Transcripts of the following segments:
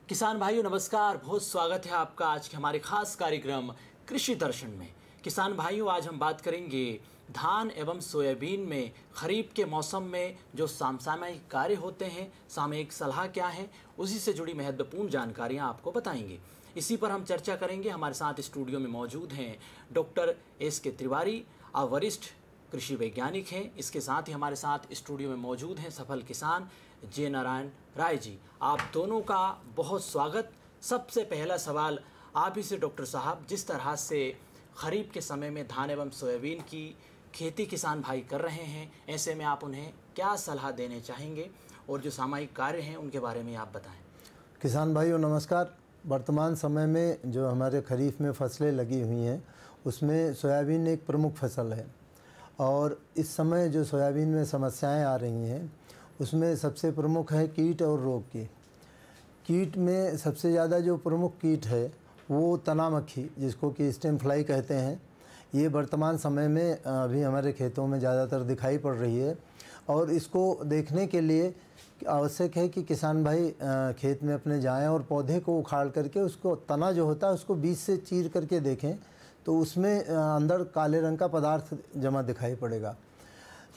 किसान भाइयों नमस्कार, बहुत स्वागत है आपका आज के हमारे खास कार्यक्रम कृषि दर्शन में। किसान भाइयों, आज हम बात करेंगे धान एवं सोयाबीन में खरीफ के मौसम में जो समसामयिक कार्य होते हैं, सामयिक सलाह क्या है, उसी से जुड़ी महत्वपूर्ण जानकारियां आपको बताएंगे। इसी पर हम चर्चा करेंगे। हमारे साथ स्टूडियो में मौजूद हैं डॉक्टर एस.के. तिवारी, वरिष्ठ कृषि वैज्ञानिक हैं। इसके साथ ही हमारे साथ स्टूडियो में मौजूद हैं सफल किसान जे नारायण राय जी। आप दोनों का बहुत स्वागत। सबसे पहला सवाल आप ही से डॉक्टर साहब, जिस तरह से खरीफ के समय में धान एवं सोयाबीन की खेती किसान भाई कर रहे हैं, ऐसे में आप उन्हें क्या सलाह देने चाहेंगे और जो सामयिक कार्य हैं उनके बारे में आप बताएं। किसान भाइयों नमस्कार। वर्तमान समय में जो हमारे खरीफ में फसलें लगी हुई हैं उसमें सोयाबीन एक प्रमुख फसल है और इस समय जो सोयाबीन में समस्याएं आ रही हैं उसमें सबसे प्रमुख है कीट और रोग की। कीट में सबसे ज़्यादा जो प्रमुख कीट है वो तना मक्खी, जिसको कि स्टेम फ्लाई कहते हैं, ये वर्तमान समय में अभी हमारे खेतों में ज़्यादातर दिखाई पड़ रही है। और इसको देखने के लिए आवश्यक है कि किसान भाई खेत में अपने जाएं और पौधे को उखाड़ करके उसको तना जो होता है उसको बीच से चीर करके देखें तो उसमें अंदर काले रंग का पदार्थ जमा दिखाई पड़ेगा।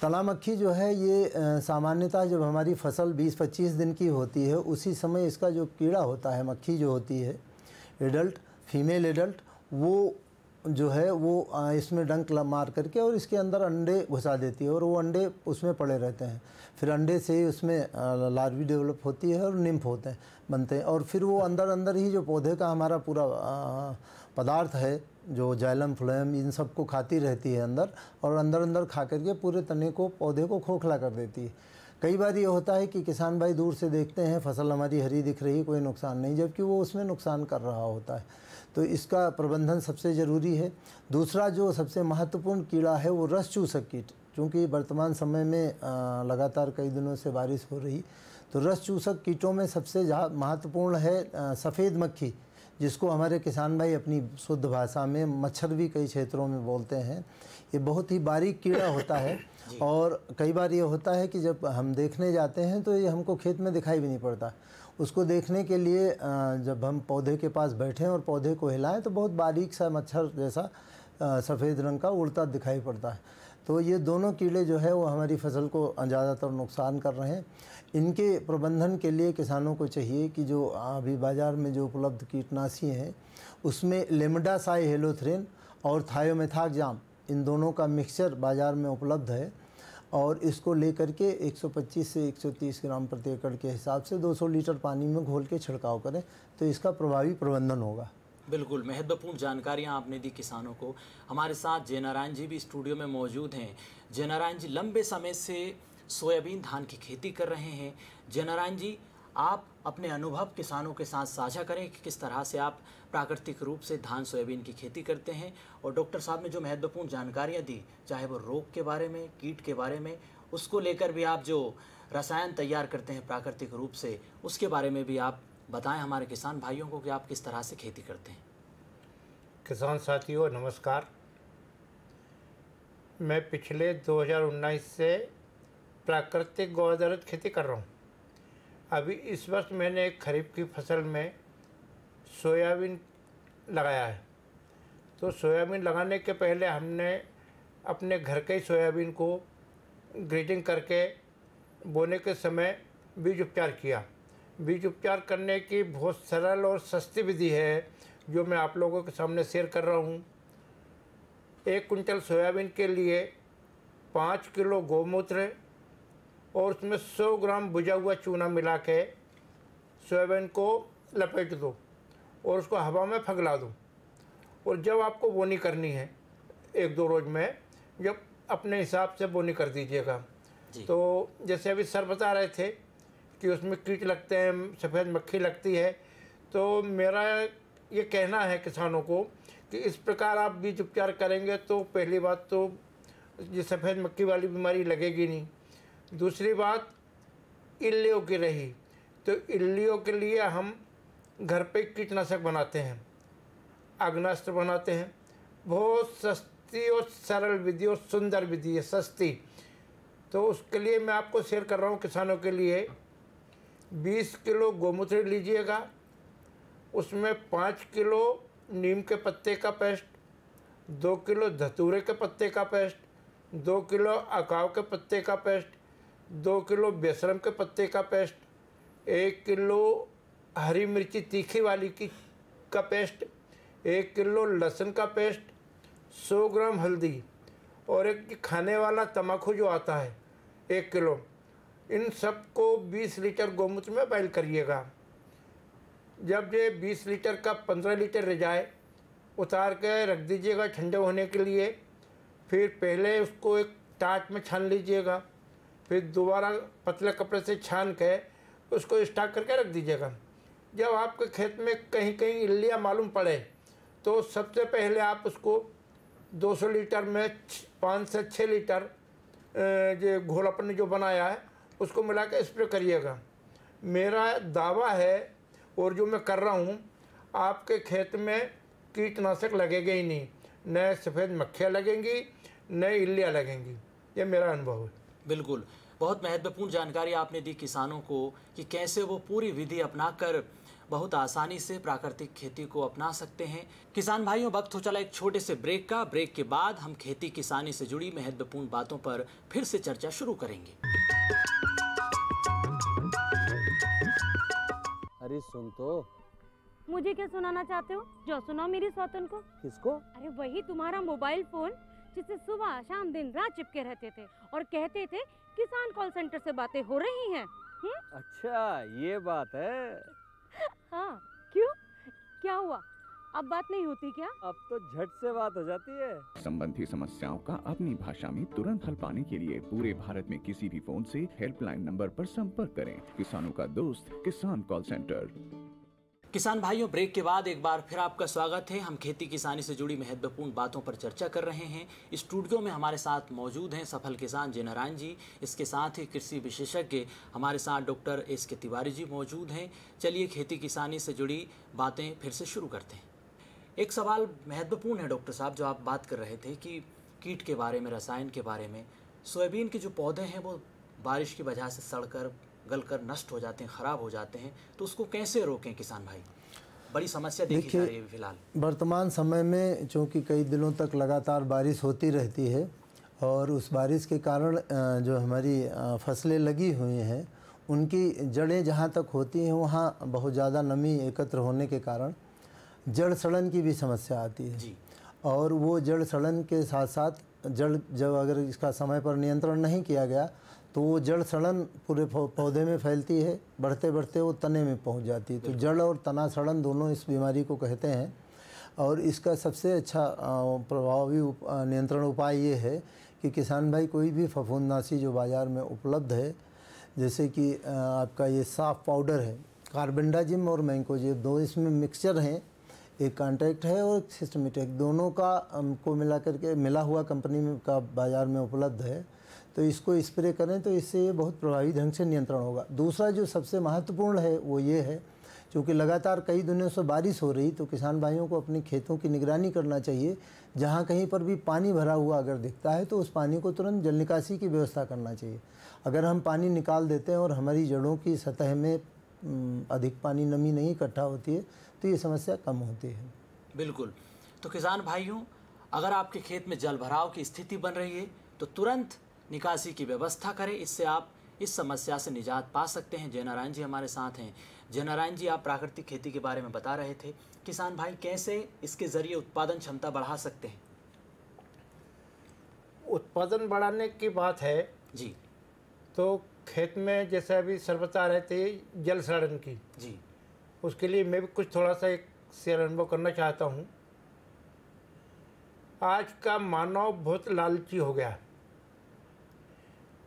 तना मक्खी जो है ये सामान्यतः जब हमारी फसल 20-25 दिन की होती है उसी समय इसका जो कीड़ा होता है, मक्खी जो होती है एडल्ट, फीमेल एडल्ट, वो जो है वो इसमें डंक मार करके और इसके अंदर अंडे घुसा देती है और वो अंडे उसमें पड़े रहते हैं। फिर अंडे से ही उसमें लार्वी डेवलप होती है और निम्फ बनते हैं और फिर वो अंदर ही जो पौधे का हमारा पूरा पदार्थ है, जो जाइलम फ्लोएम, इन सब को खाती रहती है अंदर, और अंदर खा करके पूरे तने को, पौधे को खोखला कर देती है। कई बार ये होता है कि किसान भाई दूर से देखते हैं फसल हमारी हरी दिख रही, कोई नुकसान नहीं, जबकि वो उसमें नुकसान कर रहा होता है। तो इसका प्रबंधन सबसे ज़रूरी है। दूसरा जो सबसे महत्वपूर्ण कीड़ा है वो रस चूसक कीट, क्योंकि वर्तमान समय में लगातार कई दिनों से बारिश हो रही, तो रस चूसक कीटों में सबसे महत्वपूर्ण है सफ़ेद मक्खी, जिसको हमारे किसान भाई अपनी शुद्ध भाषा में मच्छर भी कई क्षेत्रों में बोलते हैं। ये बहुत ही बारीक कीड़ा होता है और कई बार ये होता है कि जब हम देखने जाते हैं तो ये हमको खेत में दिखाई भी नहीं पड़ता। उसको देखने के लिए जब हम पौधे के पास बैठें और पौधे को हिलाएं तो बहुत बारीक सा मच्छर जैसा सफ़ेद रंग का उड़ता दिखाई पड़ता है। तो ये दोनों कीड़े जो है वो हमारी फसल को ज़्यादातर नुकसान कर रहे हैं। इनके प्रबंधन के लिए किसानों को चाहिए कि जो अभी बाज़ार में जो उपलब्ध कीटनाशी हैं उसमें लेमडासाइहेलोथ्रिन और थायोमेथाक्जाम, इन दोनों का मिक्सचर बाज़ार में उपलब्ध है और इसको लेकर के 125 से 130 ग्राम प्रति एकड़ के हिसाब से 200 लीटर पानी में घोल के छिड़काव करें तो इसका प्रभावी प्रबंधन होगा। बिल्कुल महत्वपूर्ण जानकारियां आपने दी किसानों को। हमारे साथ जे नारायण जी भी स्टूडियो में मौजूद हैं। जे नारायण जी लंबे समय से सोयाबीन धान की खेती कर रहे हैं। जे नारायण जी, आप अपने अनुभव किसानों के साथ साझा करें कि किस तरह से आप प्राकृतिक रूप से धान सोयाबीन की खेती करते हैं। और डॉक्टर साहब ने जो महत्वपूर्ण जानकारियाँ दी, चाहे वो रोग के बारे में, कीट के बारे में, उसको लेकर भी आप जो रसायन तैयार करते हैं प्राकृतिक रूप से, उसके बारे में भी आप बताएं हमारे किसान भाइयों को कि आप किस तरह से खेती करते हैं। किसान साथियों नमस्कार। मैं पिछले 2019 से प्राकृतिक गौ आधारित खेती कर रहा हूँ। अभी इस वर्ष मैंने एक खरीफ की फसल में सोयाबीन लगाया है। तो सोयाबीन लगाने के पहले हमने अपने घर के ही सोयाबीन को ग्रेडिंग करके बोने के समय बीज उपचार किया। बीज उपचार करने की बहुत सरल और सस्ती विधि है जो मैं आप लोगों के सामने शेयर कर रहा हूँ। 1 कुंटल सोयाबीन के लिए 5 किलो गौमूत्र और उसमें 100 ग्राम भुजा हुआ चूना मिला के सोयाबीन को लपेट दो और उसको हवा में फैला दो। और जब आपको बोनी करनी है 1-2 रोज में, जब अपने हिसाब से बोनी कर दीजिएगा। तो जैसे अभी सर बता रहे थे कि उसमें कीट लगते हैं, सफ़ेद मक्खी लगती है, तो मेरा ये कहना है किसानों को कि इस प्रकार आप बीज उपचार करेंगे तो पहली बात तो ये सफ़ेद मक्खी वाली बीमारी लगेगी नहीं। दूसरी बात इल्लियों की रही, तो इल्लियों के लिए हम घर पे कीटनाशक बनाते हैं, आग्नेयास्त्र बनाते हैं। बहुत सस्ती और सरल विधि और सुंदर विधि है, सस्ती। तो उसके लिए मैं आपको शेयर कर रहा हूँ किसानों के लिए। 20 किलो गौमूत्र लीजिएगा, उसमें 5 किलो नीम के पत्ते का पेस्ट, 2 किलो धतूरे के पत्ते का पेस्ट, 2 किलो अकाव के पत्ते का पेस्ट, 2 किलो बेशरम के पत्ते का पेस्ट, 1 किलो हरी मिर्ची तीखी वाली का पेस्ट, 1 किलो लहसुन का पेस्ट, 100 ग्राम हल्दी और एक खाने वाला तम्बाकू जो आता है 1 किलो। इन सब को 20 लीटर गोमूत्र में बॉयल करिएगा। जब ये 20 लीटर का 15 लीटर रह जाए, उतार के रख दीजिएगा ठंडे होने के लिए। फिर पहले उसको एक टाट में छान लीजिएगा, फिर दोबारा पतले कपड़े से छान के उसको स्टॉक करके रख दीजिएगा। जब आपके खेत में कहीं कहीं इल्लियाँ मालूम पड़े तो सबसे पहले आप उसको 200 लीटर में 5 से 6 लीटर जो घोल अपन ने जो बनाया है उसको मिला के स्प्रे करिएगा। मेरा दावा है और जो मैं कर रहा हूँ, आपके खेत में कीटनाशक लगेगा ही नहीं, न सफ़ेद मक्खियाँ लगेंगी न इल्लियाँ लगेंगी। ये मेरा अनुभव है। बिल्कुल, बहुत महत्वपूर्ण जानकारी आपने दी किसानों को कि कैसे वो पूरी विधि अपनाकर बहुत आसानी से प्राकृतिक खेती को अपना सकते हैं। किसान भाइयों, वक्त हो चला एक छोटे से ब्रेक का। ब्रेक के बाद हम खेती किसानी से जुड़ी महत्वपूर्ण बातों पर फिर से चर्चा शुरू करेंगे। अरे सुन तो। मुझे क्या सुनाना चाहते हो? जो सुनाओ मेरी सौतन को। किसको? अरे वही तुम्हारा मोबाइल फोन जिससे सुबह शाम दिन रात चिपके रहते थे और कहते थे किसान कॉल सेंटर से बातें हो रही हैं। अच्छा ये बात है। हाँ, क्यों? क्या हुआ? अब बात नहीं होती क्या? अब तो झट से बात हो जाती है। संबंधी समस्याओं का अपनी भाषा में तुरंत हल पाने के लिए पूरे भारत में किसी भी फोन से हेल्पलाइन नंबर पर संपर्क करें। किसानों का दोस्त किसान कॉल सेंटर। किसान भाइयों, ब्रेक के बाद एक बार फिर आपका स्वागत है। हम खेती किसानी से जुड़ी महत्वपूर्ण बातों पर चर्चा कर रहे हैं। स्टूडियो में हमारे साथ मौजूद हैं सफल किसान जय नारायण जी। इसके साथ ही कृषि विशेषज्ञ हमारे साथ डॉक्टर एस.के. तिवारी जी मौजूद हैं। चलिए खेती किसानी से जुड़ी बातें फिर से शुरू करते हैं। एक सवाल महत्वपूर्ण है डॉक्टर साहब, जो आप बात कर रहे थे कि कीट के बारे में, रसायन के बारे में। सोयाबीन के जो पौधे हैं वो बारिश की वजह से सड़कर गलकर नष्ट हो जाते हैं, ख़राब हो जाते हैं, तो उसको कैसे रोकें किसान भाई? बड़ी समस्या देखी जा रही है फिलहाल। वर्तमान समय में चूँकि कई दिनों तक लगातार बारिश होती रहती है और उस बारिश के कारण जो हमारी फसलें लगी हुई हैं उनकी जड़ें जहाँ तक होती हैं वहाँ बहुत ज़्यादा नमी एकत्र होने के कारण जड़ सड़न की भी समस्या आती है जी। और वो जड़ सड़न के साथ साथ जड़ जब अगर इसका समय पर नियंत्रण नहीं किया गया तो वो जड़ सड़न पूरे पौधे में फैलती है, बढ़ते बढ़ते वो तने में पहुंच जाती है। तो जड़ और तना सड़न दोनों इस बीमारी को कहते हैं। और इसका सबसे अच्छा प्रभावी नियंत्रण उपाय ये है कि किसान भाई कोई भी फफूंदनाशी जो बाज़ार में उपलब्ध है, जैसे कि आपका ये साफ पाउडर है, कार्बेंडाजिम और मैंकोजेब, दो इसमें मिक्सचर हैं, एक कॉन्ट्रैक्ट है और सिस्टमेटिक, दोनों का को मिला करके मिला हुआ कंपनी में का बाज़ार में उपलब्ध है। तो इसको स्प्रे करें तो इससे ये बहुत प्रभावी ढंग से नियंत्रण होगा। दूसरा जो सबसे महत्वपूर्ण है वो ये है, क्योंकि लगातार कई दिनों से बारिश हो रही, तो किसान भाइयों को अपनी खेतों की निगरानी करना चाहिए। जहाँ कहीं पर भी पानी भरा हुआ अगर दिखता है तो उस पानी को तुरंत जल निकासी की व्यवस्था करना चाहिए। अगर हम पानी निकाल देते हैं और हमारी जड़ों की सतह में अधिक पानी नमी नहीं इकट्ठा होती है तो ये समस्या कम होती है। बिल्कुल। तो किसान भाइयों, अगर आपके खेत में जल भराव की स्थिति बन रही है तो तुरंत निकासी की व्यवस्था करें। इससे आप इस समस्या से निजात पा सकते हैं। जय नारायण जी हमारे साथ हैं। जय नारायण जी, आप प्राकृतिक खेती के बारे में बता रहे थे। किसान भाई कैसे इसके ज़रिए उत्पादन क्षमता बढ़ा सकते हैं? उत्पादन बढ़ाने की बात है जी। तो खेत में जैसे अभी सर बता रहे थे जल सड़न की, जी। उसके लिए मैं भी कुछ थोड़ा सा एक शेयर अनुभव करना चाहता हूँ। आज का मानव बहुत लालची हो गया।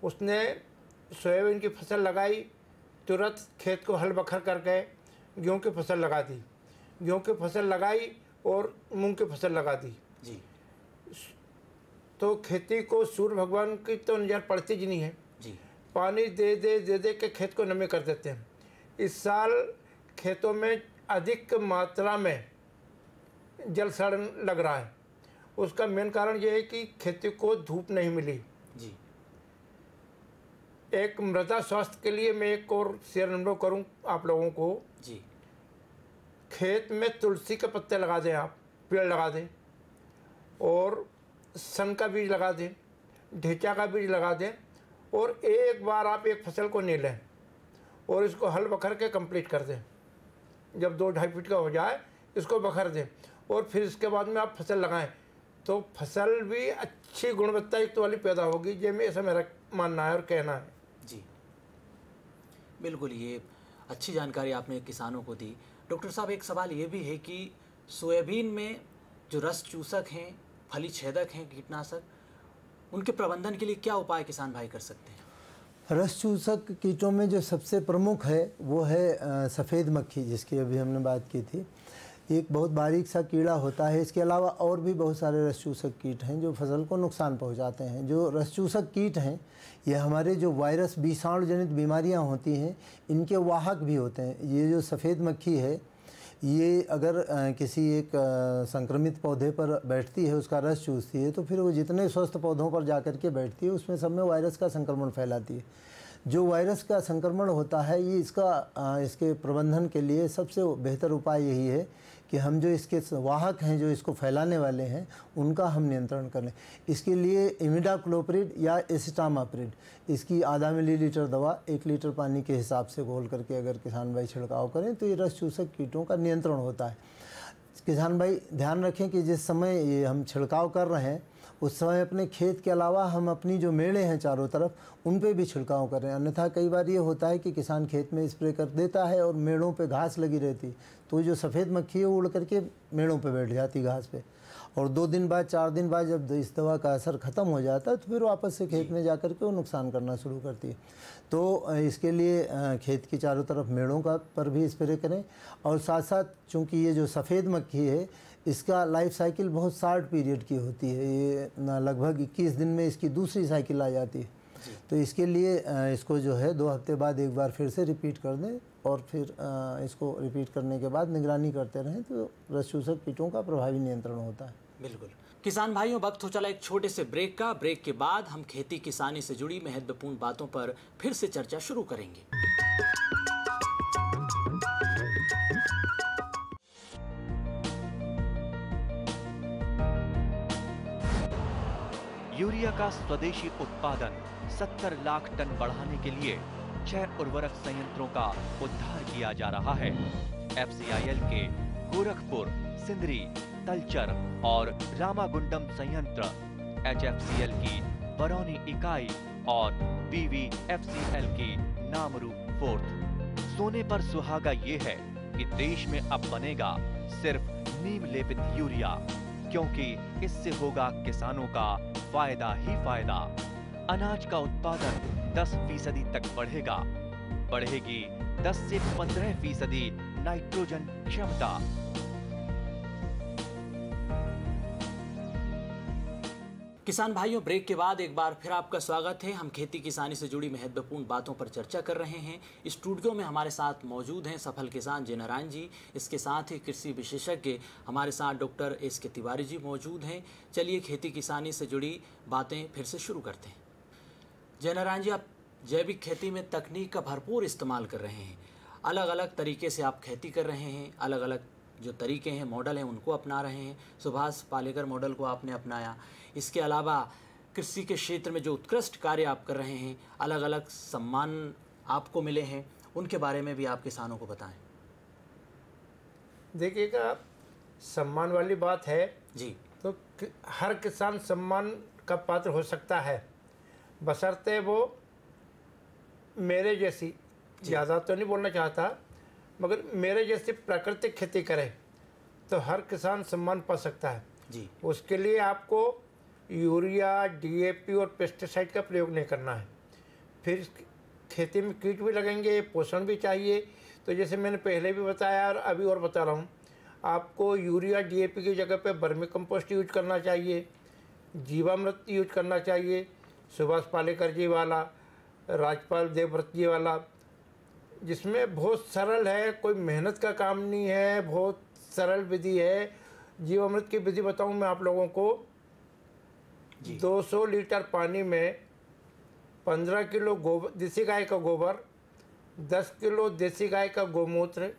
उसने सोयाबीन की फसल लगाई, तुरंत खेत को हल बखर करके गेहूं की फसल लगा दी, गेहूं की फसल लगाई और मूंग की फसल लगा दी। जी। तो खेती को सूर्य भगवान की तो नज़र पड़ती ही नहीं है। जी। पानी दे दे के खेत को नमी कर देते हैं। इस साल खेतों में अधिक मात्रा में जल सड़न लग रहा है। उसका मेन कारण ये है कि खेती को धूप नहीं मिली। जी। एक मृदा स्वास्थ्य के लिए मैं एक और शेयर अनुभव करूं आप लोगों को। जी। खेत में तुलसी के पत्ते लगा दें, आप पेड़ लगा दें, और सन का बीज लगा दें, ढेचा का बीज लगा दें, और एक बार आप एक फसल को नहीं लें और इसको हल बखर के कंप्लीट कर दें। जब 2-2.5 फीट का हो जाए इसको बखर दें और फिर इसके बाद में आप फसल लगाएं, तो फसल भी अच्छी गुणवत्ता युक्त वाली पैदा होगी। ये में ऐसा मेरा मानना है और कहना है। जी बिल्कुल, ये अच्छी जानकारी आपने किसानों को दी। डॉक्टर साहब, एक सवाल ये भी है कि सोयाबीन में जो रस चूसक हैं, फली छेदक हैं कीटनाशक, उनके प्रबंधन के लिए क्या उपाय किसान भाई कर सकते हैं? रस चूसक कीटों में जो सबसे प्रमुख है वो है सफ़ेद मक्खी, जिसकी अभी हमने बात की थी। एक बहुत बारीक सा कीड़ा होता है। इसके अलावा और भी बहुत सारे रस चूसक कीट हैं जो फसल को नुकसान पहुंचाते हैं। जो रस चूसक कीट हैं ये हमारे जो वायरस विषाणु जनित बीमारियां होती हैं इनके वाहक भी होते हैं। ये जो सफ़ेद मक्खी है ये अगर किसी एक संक्रमित पौधे पर बैठती है, उसका रस चूसती है, तो फिर वो जितने स्वस्थ पौधों पर जाकर के बैठती है उसमें सब में वायरस का संक्रमण फैलाती है। जो वायरस का संक्रमण होता है ये इसके प्रबंधन के लिए सबसे बेहतर उपाय यही है कि हम जो इसके वाहक हैं, जो इसको फैलाने वाले हैं, उनका हम नियंत्रण करें। इसके लिए इमिडाक्लोप्रिड या एसिटामाप्रिड, इसकी आधा मिलीलीटर दवा 1 लीटर पानी के हिसाब से घोल करके अगर किसान भाई छिड़काव करें तो ये रस चूसक कीटों का नियंत्रण होता है। किसान भाई ध्यान रखें कि जिस समय ये हम छिड़काव कर रहे हैं उस समय अपने खेत के अलावा हम अपनी जो मेड़े हैं चारों तरफ उन पे भी छिड़काव करें। अन्यथा कई बार ये होता है कि किसान खेत में स्प्रे कर देता है और मेड़ों पे घास लगी रहती, तो जो सफ़ेद मक्खी है वो उड़ करके मेड़ों पे बैठ जाती घास पे, और 2 दिन बाद 4 दिन बाद जब इस दवा का असर ख़त्म हो जाता है तो फिर वापस से खेत में जा कर के वो नुकसान करना शुरू करती है। तो इसके लिए खेत की चारों तरफ मेड़ों का पर भी स्प्रे करें। और साथ साथ चूँकि ये जो सफ़ेद मक्खी है इसका लाइफ साइकिल बहुत शॉर्ट पीरियड की होती है, ये लगभग 21 दिन में इसकी दूसरी साइकिल आ जाती है। तो इसके लिए इसको जो है 2 हफ्ते बाद एक बार फिर से रिपीट कर दें और फिर इसको रिपीट करने के बाद निगरानी करते रहें तो रस चूसक कीटों का प्रभावी नियंत्रण होता है। बिल्कुल। किसान भाइयों, वक्त हो चला एक छोटे से ब्रेक का। ब्रेक के बाद हम खेती किसानी से जुड़ी महत्वपूर्ण बातों पर फिर से चर्चा शुरू करेंगे। यूरिया का स्वदेशी उत्पादन 70 लाख टन बढ़ाने के लिए 6 उर्वरक संयंत्रों का उद्धार किया जा रहा है। FCIL के गोरखपुर, सिंदरी, तलचर और रामागुंडम संयंत्र, HFCL की बरौनी इकाई और BVFCL की नामरू फोर्थ। सोने पर सुहागा ये है कि देश में अब बनेगा सिर्फ नीम लेपित यूरिया, क्योंकि इससे होगा किसानों का फायदा ही फायदा। अनाज का उत्पादन 10% तक बढ़ेगा। बढ़ेगी 10 से 15% नाइट्रोजन क्षमता। किसान भाइयों, ब्रेक के बाद एक बार फिर आपका स्वागत है। हम खेती किसानी से जुड़ी महत्वपूर्ण बातों पर चर्चा कर रहे हैं। स्टूडियो में हमारे साथ मौजूद हैं सफल किसान जय नारायण जी। इसके साथ ही कृषि विशेषज्ञ हमारे साथ डॉक्टर SK तिवारी जी मौजूद हैं। चलिए खेती किसानी से जुड़ी बातें फिर से शुरू करते हैं। जय नारायण जी, आप जैविक खेती में तकनीक का भरपूर इस्तेमाल कर रहे हैं। अलग अलग तरीके से आप खेती कर रहे हैं, अलग अलग जो तरीके हैं, मॉडल हैं, उनको अपना रहे हैं। सुभाष पालेकर मॉडल को आपने अपनाया। इसके अलावा कृषि के क्षेत्र में जो उत्कृष्ट कार्य आप कर रहे हैं, अलग अलग सम्मान आपको मिले हैं, उनके बारे में भी आप किसानों को बताएं। देखिएगा, सम्मान वाली बात है जी, तो हर किसान सम्मान का पात्र हो सकता है, बशर्ते वो मेरे जैसी, ज़्यादा तो नहीं बोलना चाहता, मगर मेरे जैसी प्राकृतिक खेती करे तो हर किसान सम्मान पा सकता है जी। उसके लिए आपको यूरिया, DAP और पेस्टिसाइड का प्रयोग नहीं करना है। फिर खेती में कीट भी लगेंगे, पोषण भी चाहिए। तो जैसे मैंने पहले भी बताया और अभी और बता रहा हूँ, आपको यूरिया, DAP की जगह पे वर्मी कंपोस्ट यूज करना चाहिए, जीवामृत यूज करना चाहिए, सुभाष पालेकर जी वाला, राजपाल देवव्रत जी वाला, जिसमें बहुत सरल है, कोई मेहनत का काम नहीं है, बहुत सरल विधि है। जीवामृत की विधि बताऊं मैं आप लोगों को। 200 लीटर पानी में 15 किलो देसी गाय का गोबर, 10 किलो देसी गाय का गोमूत्र,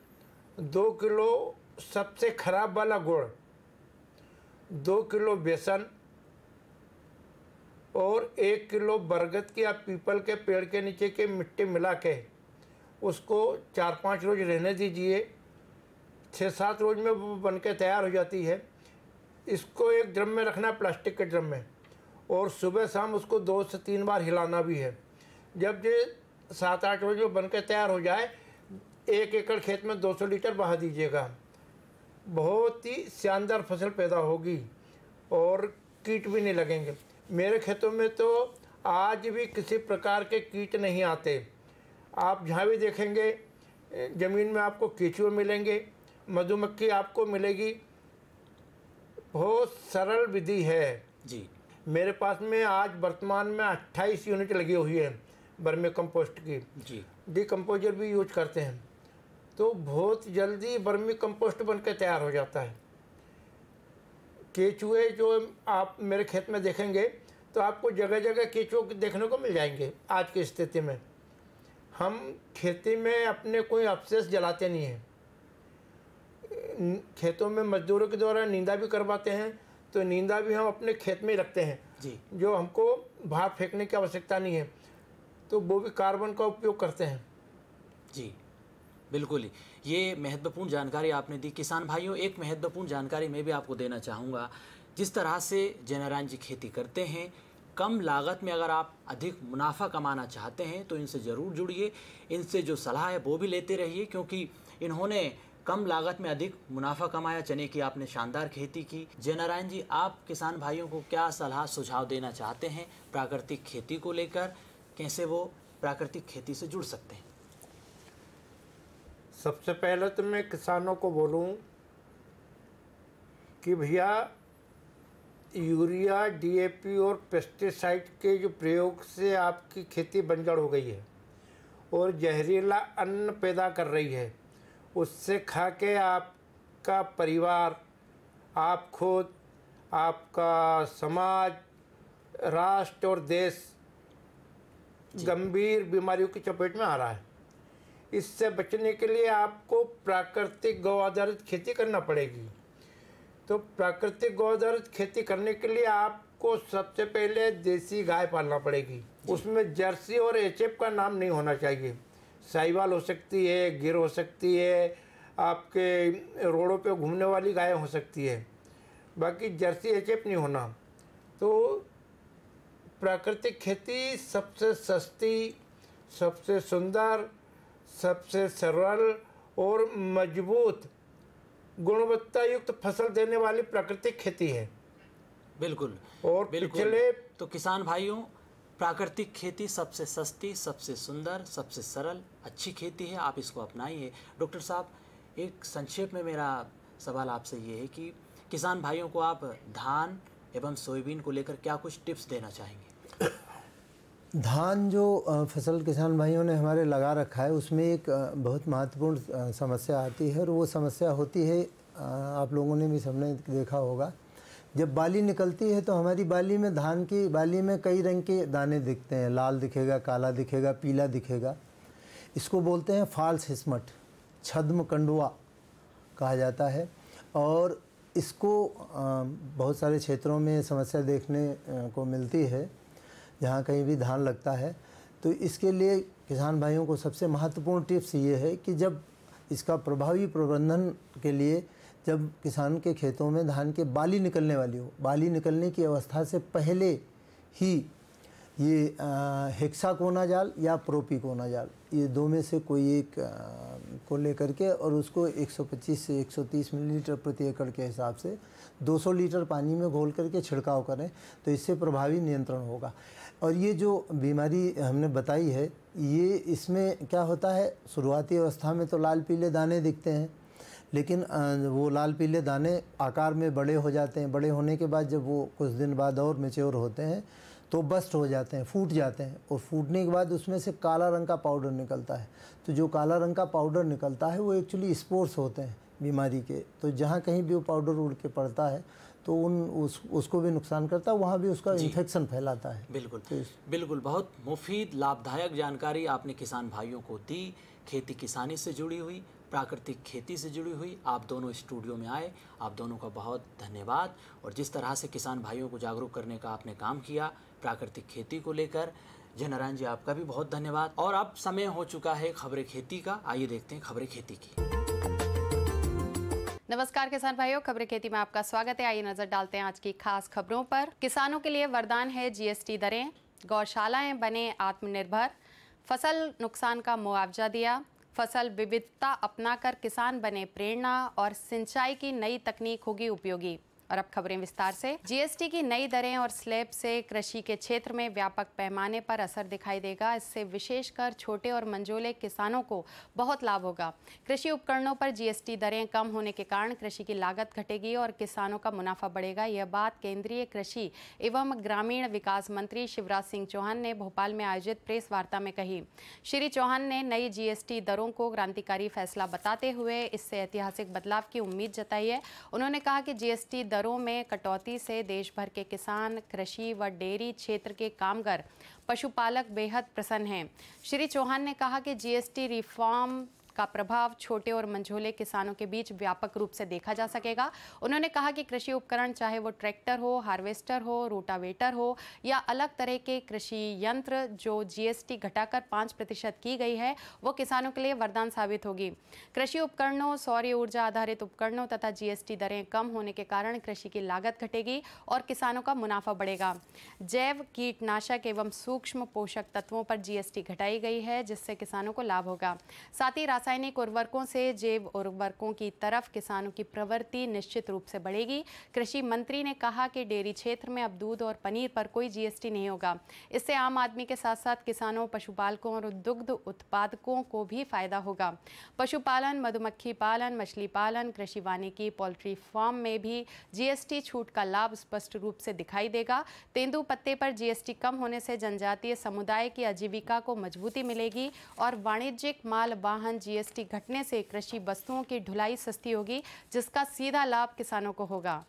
2 किलो सबसे खराब वाला गुड़, 2 किलो बेसन और 1 किलो बरगद की या पीपल के पेड़ के नीचे की मिट्टी मिला के उसको 4-5 रोज रहने दीजिए। 6-7 रोज में वो बन के तैयार हो जाती है। इसको एक ड्रम में रखना है, प्लास्टिक के ड्रम में, और सुबह शाम उसको 2 से 3 बार हिलाना भी है। जब ये 7-8 रोज में बन के तैयार हो जाए, 1 एकड़ खेत में 200 लीटर बहा दीजिएगा। बहुत ही शानदार फसल पैदा होगी और कीट भी नहीं लगेंगे। मेरे खेतों में तो आज भी किसी प्रकार के कीट नहीं आते। आप जहाँ भी देखेंगे ज़मीन में आपको केंचुए मिलेंगे, मधुमक्खी आपको मिलेगी। बहुत सरल विधि है जी। मेरे पास में आज वर्तमान में 28 यूनिट लगी हुई है वर्मी कंपोस्ट की। जी। डिकम्पोजर भी यूज करते हैं, तो बहुत जल्दी वर्मी कंपोस्ट बन के तैयार हो जाता है। केचुए जो आप मेरे खेत में देखेंगे तो आपको जगह जगह केचुए देखने को मिल जाएंगे। आज की स्थिति में हम खेती में अपने कोई अवशेष जलाते नहीं हैं। खेतों में मजदूरों के द्वारा नींदा भी करवाते हैं, तो नींदा भी हम अपने खेत में ही रखते हैं जी। जो हमको बाहर फेंकने की आवश्यकता नहीं है, तो वो भी कार्बन का उपयोग करते हैं। जी बिल्कुल ही, ये महत्वपूर्ण जानकारी आपने दी। किसान भाइयों, एक महत्वपूर्ण जानकारी मैं भी आपको देना चाहूँगा। जिस तरह से जयनारायण जी खेती करते हैं, कम लागत में अगर आप अधिक मुनाफा कमाना चाहते हैं तो इनसे ज़रूर जुड़िए। इनसे जो सलाह है वो भी लेते रहिए, क्योंकि इन्होंने कम लागत में अधिक मुनाफा कमाया। चने की आपने शानदार खेती की। जयनारायण जी, आप किसान भाइयों को क्या सलाह सुझाव देना चाहते हैं प्राकृतिक खेती को लेकर? कैसे वो प्राकृतिक खेती से जुड़ सकते हैं? सबसे पहले तो मैं किसानों को बोलूं कि भैया यूरिया, डीएपी और पेस्टिसाइड के जो प्रयोग से आपकी खेती बंजर हो गई है और जहरीला अन्न पैदा कर रही है, उससे खा के आपका परिवार, आप खुद, आपका समाज, राष्ट्र और देश गंभीर बीमारियों की चपेट में आ रहा है। इससे बचने के लिए आपको प्राकृतिक गौ आधारित खेती करना पड़ेगी। तो प्राकृतिक गौ आधारित खेती करने के लिए आपको सबसे पहले देसी गाय पालना पड़ेगी। उसमें जर्सी और एचएफ का नाम नहीं होना चाहिए। साहिवाल हो सकती है, गिर हो सकती है, आपके रोडों पे घूमने वाली गाय हो सकती है, बाकी जर्सी एचएफ नहीं होना। तो प्राकृतिक खेती सबसे सस्ती, सबसे सुंदर, सबसे सरल और मजबूत गुणवत्ता युक्त फसल देने वाली प्राकृतिक खेती है। बिल्कुल। और पिछले तो किसान भाइयों, प्राकृतिक खेती सबसे सस्ती, सबसे सुंदर, सबसे सरल, अच्छी खेती है। आप इसको अपनाइए। डॉक्टर साहब, एक संक्षेप में मेरा सवाल आपसे ये है कि किसान भाइयों को आप धान एवं सोयाबीन को लेकर क्या कुछ टिप्स देना चाहेंगे? धान जो फसल किसान भाइयों ने हमारे लगा रखा है, उसमें एक बहुत महत्वपूर्ण समस्या आती है, और वो समस्या होती है, आप लोगों ने भी सबने देखा होगा, जब बाली निकलती है तो हमारी बाली में, धान की बाली में कई रंग के दाने दिखते हैं। लाल दिखेगा, काला दिखेगा, पीला दिखेगा। इसको बोलते हैं फॉल्स हिस्मट, छद्म कंडुआ कहा जाता है। और इसको बहुत सारे क्षेत्रों में समस्या देखने को मिलती है जहाँ कहीं भी धान लगता है। तो इसके लिए किसान भाइयों को सबसे महत्वपूर्ण टिप्स ये है कि जब इसका प्रभावी प्रबंधन के लिए, जब किसान के खेतों में धान के बाली निकलने वाली हो, बाली निकलने की अवस्था से पहले ही ये हेक्साकोना जाल या प्रोपिकोना जाल, ये दो में से कोई एक को लेकर के, और उसको 125 से 130 मिलीलीटर प्रति एकड़ के हिसाब से 200 लीटर पानी में घोल करके छिड़काव करें, तो इससे प्रभावी नियंत्रण होगा। और ये जो बीमारी हमने बताई है, ये इसमें क्या होता है, शुरुआती अवस्था में तो लाल पीले दाने दिखते हैं, लेकिन वो लाल पीले दाने आकार में बड़े हो जाते हैं। बड़े होने के बाद जब वो कुछ दिन बाद और मैच्योर होते हैं तो बस्ट हो जाते हैं, फूट जाते हैं, और फूटने के बाद उसमें से काला रंग का पाउडर निकलता है। तो जो काला रंग का पाउडर निकलता है वो एक्चुअली स्पोर्स होते हैं बीमारी के। तो जहाँ कहीं भी वो पाउडर उड़ के पड़ता है तो उसको भी नुकसान करता है, वहाँ भी उसका इन्फेक्शन फैलाता है। बिल्कुल बिल्कुल, बहुत मुफीद लाभदायक जानकारी आपने किसान भाइयों को दी। खेती किसानी से जुड़ी हुई प्राकृतिक खेती से जुड़ी हुई। आप दोनों स्टूडियो में आए, आप दोनों का बहुत धन्यवाद। और जिस तरह से किसान भाइयों को जागरूक करने का आपने काम किया प्राकृतिक खेती को लेकर, जय नारायण जी आपका भी बहुत धन्यवाद। और अब समय हो चुका है खबरें खेती का। आइए देखते हैं खबरें खेती की। नमस्कार किसान भाइयों, खबरें खेती में आपका स्वागत है। आइए नजर डालते हैं आज की खास खबरों पर। किसानों के लिए वरदान है जीएसटी दरें, गौशालाएं बने आत्मनिर्भर, फसल नुकसान का मुआवजा दिया, फसल विविधता अपनाकर किसान बने प्रेरणा और सिंचाई की नई तकनीक होगी उपयोगी। और अब खबरें विस्तार से। जीएसटी की नई दरें और स्लैब से कृषि के क्षेत्र में व्यापक पैमाने पर असर दिखाई देगा। इससे विशेषकर छोटे और मंझोले किसानों को बहुत लाभ होगा। कृषि उपकरणों पर जीएसटी दरें कम होने के कारण कृषि की लागत घटेगी और किसानों का मुनाफा बढ़ेगा। यह बात केंद्रीय कृषि एवं ग्रामीण विकास मंत्री शिवराज सिंह चौहान ने भोपाल में आयोजित प्रेस वार्ता में कही। श्री चौहान ने नई जीएसटी दरों को क्रांतिकारी फैसला बताते हुए इससे ऐतिहासिक बदलाव की उम्मीद जताई है। उन्होंने कहा कि जीएसटी दरों में कटौती से देश भर के किसान, कृषि व डेयरी क्षेत्र के कामगार, पशुपालक बेहद प्रसन्न हैं। श्री चौहान ने कहा कि जीएसटी रिफॉर्म का प्रभाव छोटे और मंझोले किसानों के बीच व्यापक रूप से देखा जा सकेगा। उन्होंने कहा कि कृषि उपकरण चाहे वो ट्रैक्टर हो, हार्वेस्टर हो, रोटावेटर हो या अलग तरह के कृषि यंत्र जो जीएसटी घटाकर 5% की गई है, वो किसानों के लिए वरदान साबित होगी। कृषि उपकरणों, सौर ऊर्जा आधारित उपकरणों तथा जीएसटी दरें कम होने के कारण कृषि की लागत घटेगी और किसानों का मुनाफा बढ़ेगा। जैव कीटनाशक एवं सूक्ष्म पोषक तत्वों पर जीएसटी घटाई गई है, जिससे किसानों को लाभ होगा। साथ ही रासायनिक उर्वरकों से जैव उर्वरकों की तरफ किसानों की प्रवृत्ति निश्चित रूप से बढ़ेगी। कृषि मंत्री ने कहा कि डेयरी क्षेत्र में अब दूध और पनीर पर कोई जीएसटी नहीं होगा। इससे आम आदमी के साथ साथ किसानों, पशुपालकों और दुग्ध उत्पादकों को भी फायदा होगा। पशुपालन, मधुमक्खी पालन, मछली पालन, कृषि वानिकी, पोल्ट्री फार्म में भी जीएसटी छूट का लाभ स्पष्ट रूप से दिखाई देगा। तेंदू पत्ते पर जीएसटी कम होने से जनजातीय समुदाय की आजीविका को मजबूती मिलेगी और वाणिज्यिक माल वाहन जीएसटी घटने से कृषि वस्तुओं की ढुलाई सस्ती होगी, जिसका सीधा लाभ किसानों को होगा।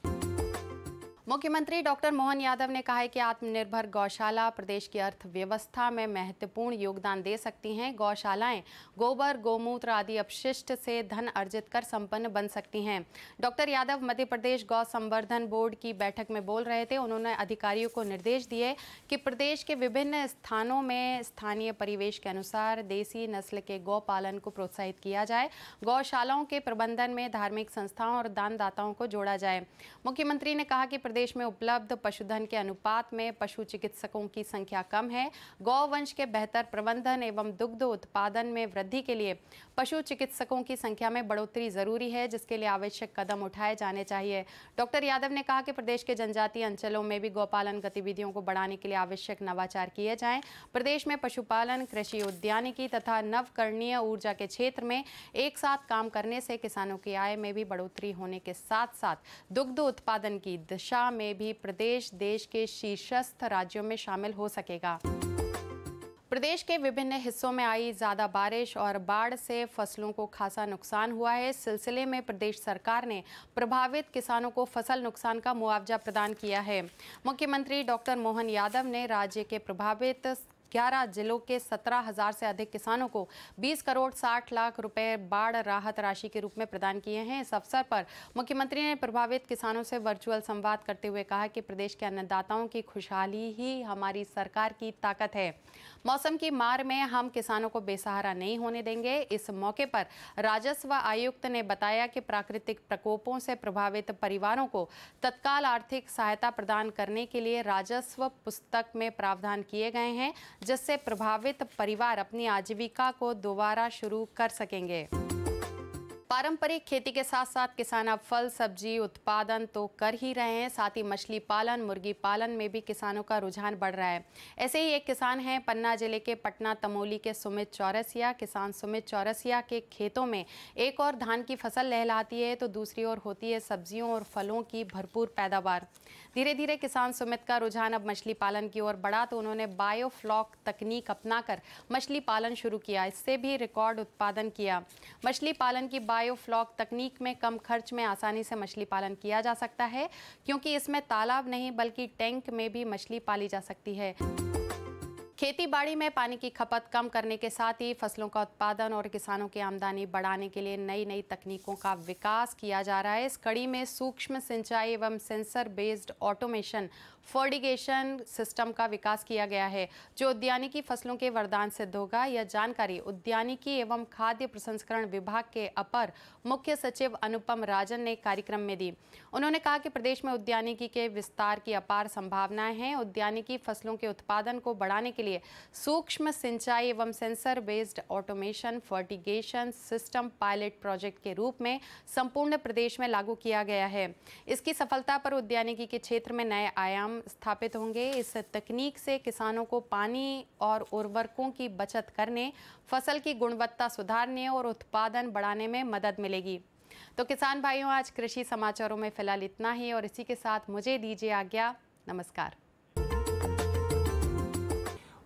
मुख्यमंत्री डॉक्टर मोहन यादव ने कहा है कि आत्मनिर्भर गौशाला प्रदेश की अर्थव्यवस्था में महत्वपूर्ण योगदान दे सकती हैं। गौशालाएं गोबर, गोमूत्र आदि अपशिष्ट से धन अर्जित कर संपन्न बन सकती हैं। डॉक्टर यादव मध्य प्रदेश गौ संवर्धन बोर्ड की बैठक में बोल रहे थे। उन्होंने अधिकारियों को निर्देश दिए कि प्रदेश के विभिन्न स्थानों में स्थानीय परिवेश के अनुसार देसी नस्ल के गौ पालन को प्रोत्साहित किया जाए। गौशालाओं के प्रबंधन में धार्मिक संस्थाओं और दानदाताओं को जोड़ा जाए। मुख्यमंत्री ने कहा कि प्रदेश में उपलब्ध पशुधन के अनुपात में पशु चिकित्सकों की संख्या कम है। गौवंश के बेहतर प्रबंधन एवं दुग्ध उत्पादन में वृद्धि के लिए पशु चिकित्सकों की संख्या में बढ़ोतरी जरूरी है, जिसके लिए आवश्यक कदम उठाए जाने चाहिए। डॉक्टर यादव ने कहा कि प्रदेश के जनजातीय अंचलों में भी गौपालन गतिविधियों को बढ़ाने के लिए आवश्यक नवाचार किए जाएं। प्रदेश में पशुपालन, कृषि, उद्यानिकी तथा नवकरणीय ऊर्जा के क्षेत्र में एक साथ काम करने से किसानों की आय में भी बढ़ोतरी होने के साथ साथ दुग्ध उत्पादन की दिशा में भी प्रदेश देश के शीर्षस्थ राज्यों में शामिल हो सकेगा। प्रदेश के विभिन्न हिस्सों में आई ज़्यादा बारिश और बाढ़ से फसलों को खासा नुकसान हुआ है। इस सिलसिले में प्रदेश सरकार ने प्रभावित किसानों को फसल नुकसान का मुआवजा प्रदान किया है। मुख्यमंत्री डॉक्टर मोहन यादव ने राज्य के प्रभावित 11 जिलों के 17,000 से अधिक किसानों को 20 करोड़ 60 लाख रुपए बाढ़ राहत राशि के रूप में प्रदान किए हैं। इस अवसर पर मुख्यमंत्री ने प्रभावित किसानों से वर्चुअल संवाद करते हुए कहा कि प्रदेश के अन्नदाताओं की खुशहाली ही हमारी सरकार की ताकत है। मौसम की मार में हम किसानों को बेसहारा नहीं होने देंगे। इस मौके पर राजस्व आयुक्त ने बताया कि प्राकृतिक प्रकोपों से प्रभावित परिवारों को तत्काल आर्थिक सहायता प्रदान करने के लिए राजस्व पुस्तक में प्रावधान किए गए हैं, जिससे प्रभावित परिवार अपनी आजीविका को दोबारा शुरू कर सकेंगे। पारंपरिक खेती के साथ साथ किसान अब फल सब्जी उत्पादन तो कर ही रहे हैं, साथ ही मछली पालन, मुर्गी पालन में भी किसानों का रुझान बढ़ रहा है। ऐसे ही एक किसान हैं पन्ना जिले के पटना तमोली के सुमित चौरसिया। किसान सुमित चौरसिया के खेतों में एक और धान की फसल लहलाती है तो दूसरी ओर होती है सब्जियों और फलों की भरपूर पैदावार। धीरे धीरे किसान सुमित का रुझान अब मछली पालन की ओर बढ़ा तो उन्होंने बायोफ्लॉक तकनीक अपनाकर मछली पालन शुरू किया। इससे भी रिकॉर्ड उत्पादन किया। मछली पालन की बायोफ्लॉक तकनीक में कम खर्च में आसानी से मछली पालन किया जा सकता है, क्योंकि इसमें तालाब नहीं बल्कि टैंक में भी मछली पाली जा सकती है। खेती बाड़ी में पानी की खपत कम करने के साथ ही फसलों का उत्पादन और किसानों की आमदनी बढ़ाने के लिए नई नई तकनीकों का विकास किया जा रहा है। इस कड़ी में सूक्ष्म सिंचाई एवं sensor based automation fertigation system का विकास किया गया है, जो उद्यानिकी फसलों के वरदान सिद्ध होगा। यह जानकारी उद्यानिकी एवं खाद्य प्रसंस्करण विभाग के अपर मुख्य सचिव अनुपम राजन ने कार्यक्रम में दी। उन्होंने कहा कि प्रदेश में उद्यानिकी के विस्तार की अपार संभावनाएं हैं। उद्यानिकी फसलों के उत्पादन को बढ़ाने के लिए सूक्ष्म सिंचाई एवं sensor based automation fertigation system pilot project के रूप में संपूर्ण प्रदेश में लागू किया गया है। इसकी सफलता पर उद्यानिकी के क्षेत्र में नए आयाम स्थापित होंगे। इस तकनीक से किसानों को पानी और उर्वरकों की बचत करने, फसल की गुणवत्ता सुधारने और उत्पादन बढ़ाने में मदद मिलेगी। तो किसान भाइयों, आज कृषि समाचारों में फिलहाल इतना ही और इसी के साथ मुझे दीजिए आज्ञा। नमस्कार।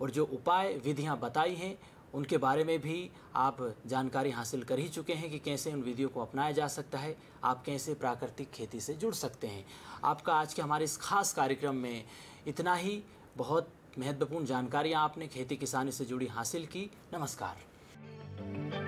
और जो उपाय विधियां बताई हैं उनके बारे में भी आप जानकारी हासिल कर ही चुके हैं कि कैसे उन विधियों को अपनाया जा सकता है, आप कैसे प्राकृतिक खेती से जुड़ सकते हैं। आपका आज के हमारे इस खास कार्यक्रम में इतना ही। बहुत महत्वपूर्ण जानकारियां आपने खेती किसानी से जुड़ी हासिल की। नमस्कार।